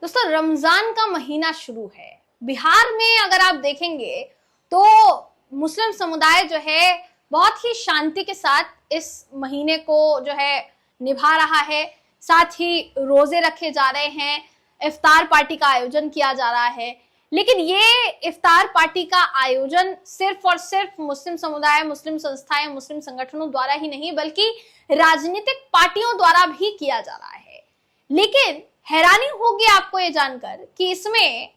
दोस्तों रमजान का महीना शुरू है। बिहार में अगर आप देखेंगे तो मुस्लिम समुदाय जो है बहुत ही शांति के साथ इस महीने को जो है निभा रहा है। साथ ही रोजे रखे जा रहे हैं, इफ्तार पार्टी का आयोजन किया जा रहा है। लेकिन ये इफ्तार पार्टी का आयोजन सिर्फ और सिर्फ मुस्लिम समुदाय, मुस्लिम संस्थाएं, मुस्लिम संगठनों द्वारा ही नहीं बल्कि राजनीतिक पार्टियों द्वारा भी किया जा रहा है। लेकिन हैरानी होगी आपको ये जानकर कि इसमें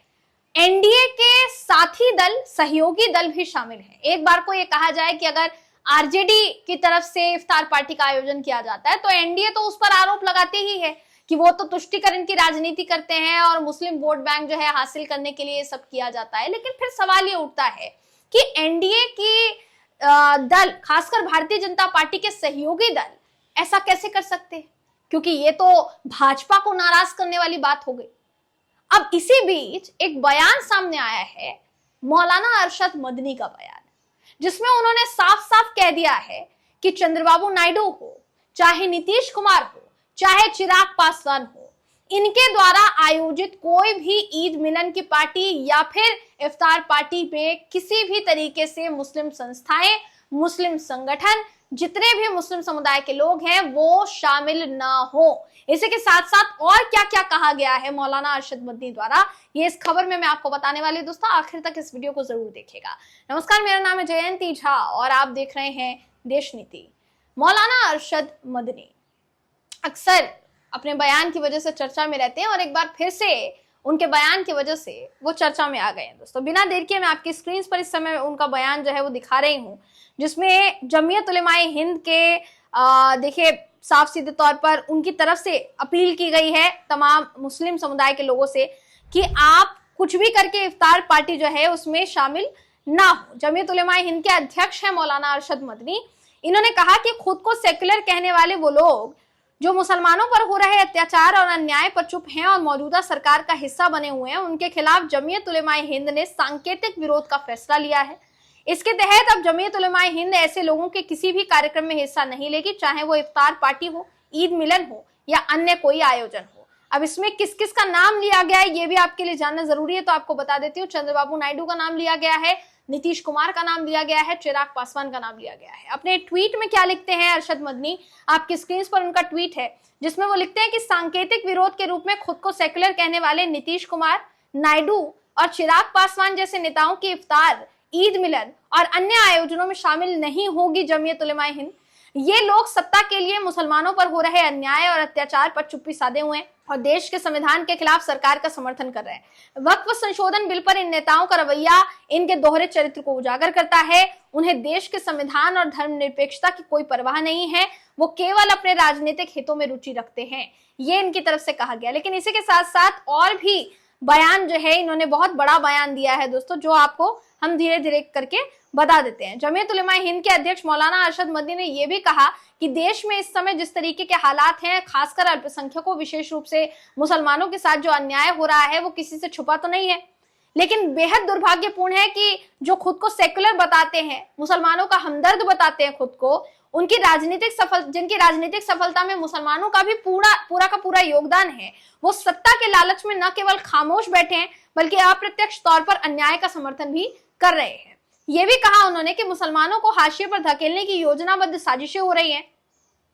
एनडीए के साथी दल, सहयोगी दल भी शामिल हैं। एक बार को ये कहा जाए कि अगर आरजेडी की तरफ से इफ्तार पार्टी का आयोजन किया जाता है तो एनडीए तो उस पर आरोप लगाते ही है कि वो तो तुष्टीकरण की राजनीति करते हैं और मुस्लिम वोट बैंक जो है हासिल करने के लिए ये सब किया जाता है। लेकिन फिर सवाल ये उठता है कि एनडीए की दल, खासकर भारतीय जनता पार्टी के सहयोगी दल ऐसा कैसे कर सकते हैं, क्योंकि ये तो भाजपा को नाराज करने वाली बात हो गई। अब इसी बीच एक बयान सामने आया है, मौलाना अरशद मदनी का बयान, जिसमें उन्होंने साफ साफ कह दिया है कि चंद्रबाबू नायडू हो, चाहे नीतीश कुमार हो, चाहे चिराग पासवान हो, इनके द्वारा आयोजित कोई भी ईद मिलन की पार्टी या फिर इफ्तार पार्टी में किसी भी तरीके से मुस्लिम संस्थाएं, मुस्लिम संगठन, जितने भी मुस्लिम समुदाय के लोग हैं वो शामिल ना हो। इसी के साथ साथ और क्या क्या कहा गया है मौलाना अरशद मदनी द्वारा, ये इस खबर में मैं आपको बताने वाली हूं। दोस्तों आखिर तक इस वीडियो को जरूर देखिएगा। नमस्कार, मेरा नाम है जयंती झा और आप देख रहे हैं देश नीति। मौलाना अरशद मदनी अक्सर अपने बयान की वजह से चर्चा में रहते हैं और एक बार फिर से उनके बयान की वजह से वो चर्चा में आ गए हैं। दोस्तों बिना देर किए मैं आपकी स्क्रीन पर इस समय उनका बयान जो है वो दिखा रही हूँ, जिसमें जमीयत उलेमाए हिंद के देखिए साफ सीधे तौर पर उनकी तरफ से अपील की गई है तमाम मुस्लिम समुदाय के लोगों से कि आप कुछ भी करके इफ्तार पार्टी जो है उसमें शामिल ना हो। जमीयत उलेमाए हिंद के अध्यक्ष हैं मौलाना अरशद मदनी। इन्होंने कहा कि खुद को सेक्युलर कहने वाले वो लोग जो मुसलमानों पर हो रहे अत्याचार और अन्याय पर चुप हैं और मौजूदा सरकार का हिस्सा बने हुए हैं, उनके खिलाफ जमीयत उलेमाए हिंद ने सांकेतिक विरोध का फैसला लिया है। इसके तहत अब जमीयत उलेमाए हिंद ऐसे लोगों के किसी भी कार्यक्रम में हिस्सा नहीं लेगी, चाहे वो इफ्तार पार्टी हो, ईद मिलन हो या अन्य कोई आयोजन हो। अब इसमें किस किस का नाम लिया गया है ये भी आपके लिए जानना जरूरी है, तो आपको बता देती हूँ। चंद्रबाबू नायडू का नाम लिया गया है, नीतीश कुमार का नाम लिया गया है, चिराग पासवान का नाम लिया गया है। अपने ट्वीट में क्या लिखते हैं अरशद मदनी, आपकी स्क्रीन पर उनका ट्वीट है जिसमें वो लिखते हैं कि सांकेतिक विरोध के रूप में खुद को सेक्युलर कहने वाले नीतीश कुमार, नायडू और चिराग पासवान जैसे नेताओं की इफ्तार, ईद मिलन और अन्य आयोजनों में शामिल नहीं होगी जमीयत उलेमाए हिंद। ये लोग सत्ता के लिए मुसलमानों पर हो रहे अन्याय और अत्याचार पर चुप्पी साधे हुए हैं और देश के संविधान के खिलाफ सरकार का समर्थन कर रहे हैं। वक्फ संशोधन बिल पर इन नेताओं का रवैया इनके दोहरे चरित्र को उजागर करता है। उन्हें देश के संविधान और धर्मनिरपेक्षता की कोई परवाह नहीं है, वो केवल अपने राजनीतिक हितों में रुचि रखते हैं, ये इनकी तरफ से कहा गया। लेकिन इसी के साथ साथ और भी बयान जो है, इन्होंने बहुत बड़ा बयान दिया है दोस्तों, जो आपको हम धीरे धीरे करके बता देते हैं। जमीयत उलेमाए हिंद के अध्यक्ष मौलाना अरशद मदनी ने यह भी कहा कि देश में इस समय जिस तरीके के हालात हैं, खासकर अल्पसंख्यकों, विशेष रूप से मुसलमानों के साथ जो अन्याय हो रहा है वो किसी से छुपा तो नहीं है, लेकिन बेहद दुर्भाग्यपूर्ण है कि जो खुद को सेक्युलर बताते हैं, मुसलमानों का हमदर्द बताते हैं खुद को, उनकी जिनकी राजनीतिक सफलता में मुसलमानों का भी पूरा का पूरा योगदान है, वो सत्ता के लालच में न केवल खामोश बैठे हैं बल्कि अप्रत्यक्ष तौर पर अन्याय का समर्थन भी कर रहे हैं। ये भी कहा उन्होंने कि मुसलमानों को हाशिए पर धकेलने की योजनाबद्ध साजिशें हो रही हैं,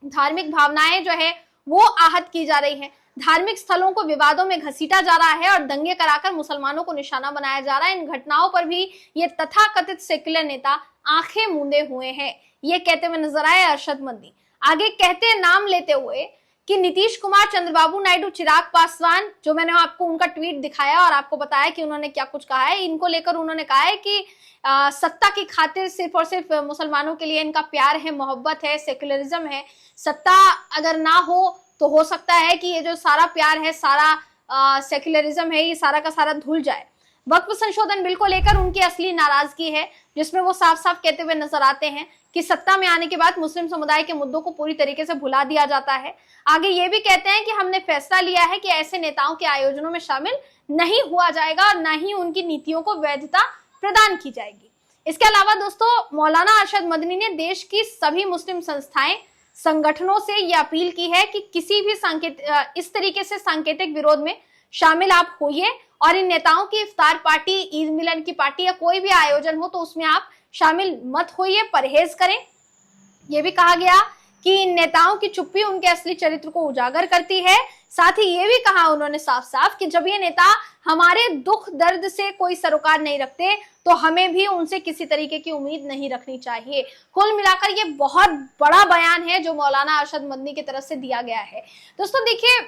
धार्मिक भावनाएं जो है वो आहत की जा रही हैं, धार्मिक स्थलों को विवादों में घसीटा जा रहा है और दंगे कराकर मुसलमानों को निशाना बनाया जा रहा है। इन घटनाओं पर भी ये तथाकथित सेक्युलर नेता आंखें मूंदे हुए हैं, ये कहते हुए नजर आए अरशद मदनी। आगे कहते हैं नाम लेते हुए कि नीतीश कुमार, चंद्रबाबू नायडू, चिराग पासवान, जो मैंने आपको उनका ट्वीट दिखाया और आपको बताया कि उन्होंने क्या कुछ कहा है, इनको लेकर उन्होंने कहा है कि सत्ता की खातिर सिर्फ और सिर्फ मुसलमानों के लिए इनका प्यार है, मोहब्बत है, सेक्युलरिज्म है। सत्ता अगर ना हो सकता है कि ये जो सारा प्यार है, सारा सेक्युलरिज्म है, ये सारा का सारा धुल जाए। वक्फ संशोधन बिल को लेकर उनकी असली नाराजगी है, जिसमें वो साफ साफ कहते हुए नजर आते हैं कि सत्ता में आने के बाद मुस्लिम समुदाय के मुद्दों को पूरी तरीके से भुला दिया जाता है। आगे ये भी कहते हैं कि हमने फैसला लिया है कि ऐसे नेताओं के आयोजनों में शामिल नहीं हुआ जाएगा और न ही उनकी नीतियों को वैधता प्रदान की जाएगी। इसके अलावा दोस्तों मौलाना अरशद मदनी ने देश की सभी मुस्लिम संस्थाएं, संगठनों से यह अपील की है कि किसी भी इस तरीके से सांकेतिक विरोध में शामिल आप होइए और इन नेताओं की इफ्तार पार्टी, ईद मिलन की पार्टी या कोई भी आयोजन हो तो उसमें आप शामिल मत होइए, परहेज करें। यह भी कहा गया कि इन नेताओं की चुप्पी उनके असली चरित्र को उजागर करती है। साथ ही ये भी कहा उन्होंने साफ साफ कि जब ये नेता हमारे दुख दर्द से कोई सरोकार नहीं रखते तो हमें भी उनसे किसी तरीके की उम्मीद नहीं रखनी चाहिए। कुल मिलाकर ये बहुत बड़ा बयान है जो मौलाना अरशद मदनी की तरफ से दिया गया है। दोस्तों देखिए,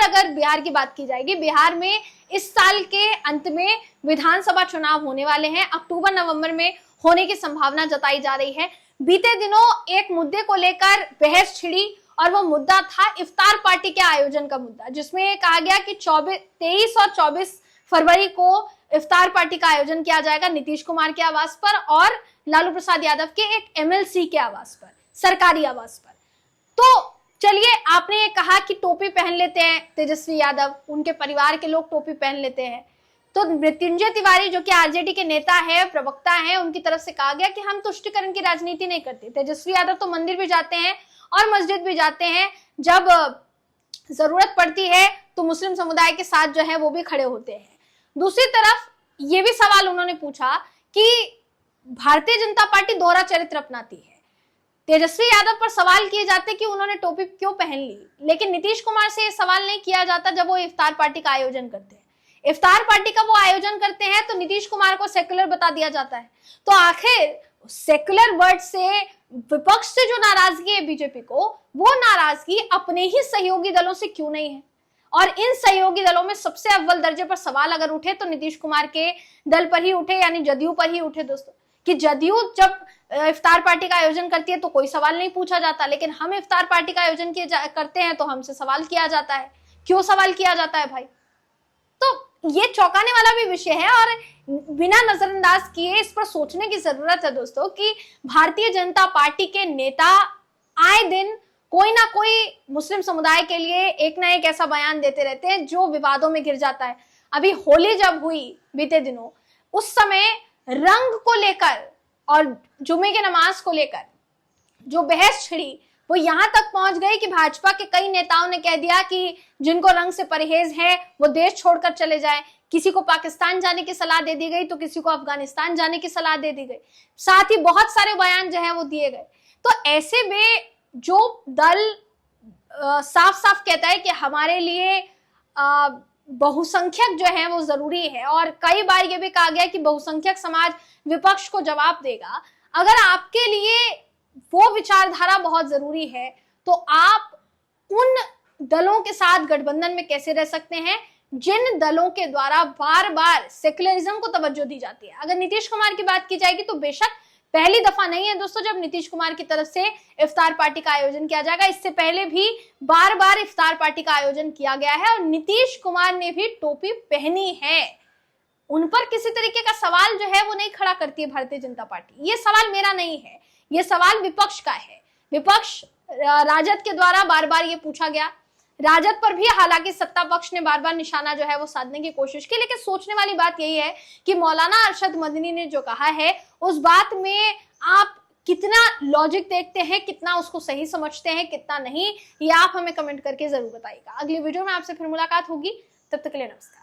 अगर बिहार की बात की जाएगी, बिहार में इस साल के अंत में विधानसभा चुनाव होने वाले हैं, अक्टूबर नवंबर में होने की संभावना जताई जा रही है। बीते दिनों एक मुद्दे को लेकर बहस छिड़ी और वो मुद्दा था इफ्तार पार्टी के आयोजन का मुद्दा, जिसमें कहा गया कि 23 और 24 फरवरी को इफ्तार पार्टी का आयोजन किया जाएगा नीतीश कुमार के आवास पर और लालू प्रसाद यादव के एक एमएलसी के आवास पर, सरकारी आवास पर। तो चलिए, आपने कहा कि टोपी पहन लेते हैं तेजस्वी यादव, उनके परिवार के लोग टोपी पहन लेते हैं, तो मृत्युंजय तिवारी जो कि आरजेडी के नेता है, प्रवक्ता है, उनकी तरफ से कहा गया कि हम तुष्टिकरण की राजनीति नहीं करते। तेजस्वी यादव तो मंदिर भी जाते हैं और मस्जिद भी जाते हैं, जब जरूरत पड़ती है तो मुस्लिम समुदाय के साथ जो है वो भी खड़े होते हैं। दूसरी तरफ ये भी सवाल उन्होंने पूछा कि भारतीय जनता पार्टी दोहरा चरित्र अपनाती है। तेजस्वी यादव पर सवाल किए जाते कि उन्होंने टोपी क्यों पहन ली, लेकिन नीतीश कुमार से ये सवाल नहीं किया जाता जब वो इफ्तार पार्टी का आयोजन करते हैं। इफ्तार पार्टी का वो आयोजन करते हैं तो नीतीश कुमार को सेक्युलर बता दिया जाता है। तो आखिर सेक्युलर वर्ड से विपक्ष से जो नाराजगी है बीजेपी को, वो नाराजगी अपने ही सहयोगी दलों से क्यों नहीं है? और इन सहयोगी दलों में सबसे अव्वल दर्जे पर सवाल अगर उठे तो नीतीश कुमार के दल पर ही उठे, यानी जदयू पर ही उठे दोस्तों, कि जदयू जब इफ्तार पार्टी का आयोजन करती है तो कोई सवाल नहीं पूछा जाता, लेकिन हम इफ्तार पार्टी का आयोजन करते हैं तो हमसे सवाल किया जाता है। क्यों सवाल किया जाता है भाई? तो ये चौंकाने वाला भी विषय है और बिना नजरअंदाज किए इस पर सोचने की जरूरत है दोस्तों कि भारतीय जनता पार्टी के नेता आए दिन कोई ना कोई मुस्लिम समुदाय के लिए एक ना एक ऐसा बयान देते रहते हैं जो विवादों में घिर जाता है। अभी होली जब हुई बीते दिनों, उस समय रंग को लेकर और जुमे के नमाज को लेकर जो बहस छिड़ी वो यहां तक पहुंच गई कि भाजपा के कई नेताओं ने कह दिया कि जिनको रंग से परहेज है वो देश छोड़कर चले जाएं। किसी को पाकिस्तान जाने की सलाह दे दी गई तो किसी को अफगानिस्तान जाने की सलाह दे दी गई। साथ ही बहुत सारे बयान जो है वो दिए गए। तो ऐसे में जो दल साफ साफ कहता है कि हमारे लिए बहुसंख्यक जो है वो जरूरी है, और कई बार ये भी कहा गया कि बहुसंख्यक समाज विपक्ष को जवाब देगा। अगर आपके लिए वो विचारधारा बहुत जरूरी है तो आप उन दलों के साथ गठबंधन में कैसे रह सकते हैं जिन दलों के द्वारा बार बार सेक्युलरिज्म को तवज्जो दी जाती है? अगर नीतीश कुमार की बात की जाएगी तो बेशक पहली दफा नहीं है दोस्तों जब नीतीश कुमार की तरफ से इफ्तार पार्टी का आयोजन किया जाएगा। इससे पहले भी बार बार इफ्तार पार्टी का आयोजन किया गया है और नीतीश कुमार ने भी टोपी पहनी है। उन पर किसी तरीके का सवाल जो है वो नहीं खड़ा करती है भारतीय जनता पार्टी। ये सवाल मेरा नहीं है, ये सवाल विपक्ष का है। विपक्ष राजद के द्वारा बार बार ये पूछा गया। राजद पर भी हालांकि सत्ता पक्ष ने बार बार निशाना जो है वो साधने की कोशिश की, लेकिन सोचने वाली बात यही है कि मौलाना अरशद मदनी ने जो कहा है उस बात में आप कितना लॉजिक देखते हैं, कितना उसको सही समझते हैं, कितना नहीं, ये आप हमें कमेंट करके जरूर बताइएगा। अगली वीडियो में आपसे फिर मुलाकात होगी, तब तक के लिए नमस्कार।